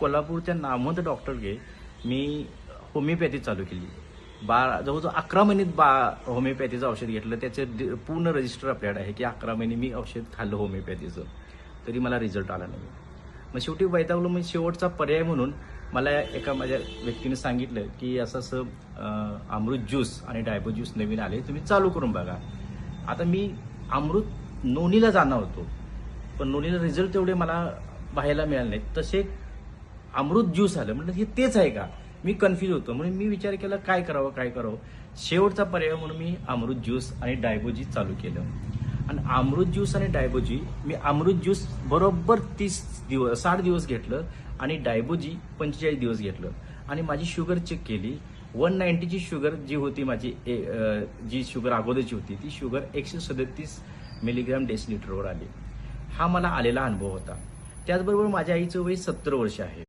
कोल्हापूरच्या नामवंत डॉक्टरकडे मी होमिओपॅथी चालू केली. जवळजवळ 11 महिन्यात होमिओपॅथीचं औषध घेतलं. त्याचे पूर्ण रजिस्टर आपल्याकडे आहे की 11 महिने मी औषध खाल्लं होमिओपॅथीचं, तरी मला रिझल्ट आला नाही. मग शेवटी वैतागलो. मग शेवटचा पर्याय म्हणून मला एका माझ्या व्यक्तीने सांगितलं की असं अमृत ज्यूस आणि डायबो ज्यूस नवीन आले, तुम्ही चालू करून बघा. आता मी अमृत नोनीला जाणार होतो, पण नोनीला रिझल्ट तेवढे मला पाहायला मिळाले नाहीत. तसे अमृत ज्यूस आलं. म्हटलं हे तेच आहे का? मी कन्फ्यूज होतो. म्हणून मी विचार केला काय करावं. शेवटचा पर्याय म्हणून मी अमृत ज्यूस आणि डायबोजी चालू केलं. आणि अमृत ज्यूस आणि डायबोजी, मी अमृत ज्यूस बरोबर 60 दिवस घेतलं आणि डायबोजी 45 दिवस घेतलं. आणि माझी शुगर चेक केली. 190ची शुगर जी होती माझी, जी शुगर अगोदरची होती, ती शुगर 137 मिलीग्रॅम डेसिलिटरवर आली. हा मला आलेला अनुभव होता. त्याचबरोबर माझ्या आईचं वय 70 वर्ष आहे.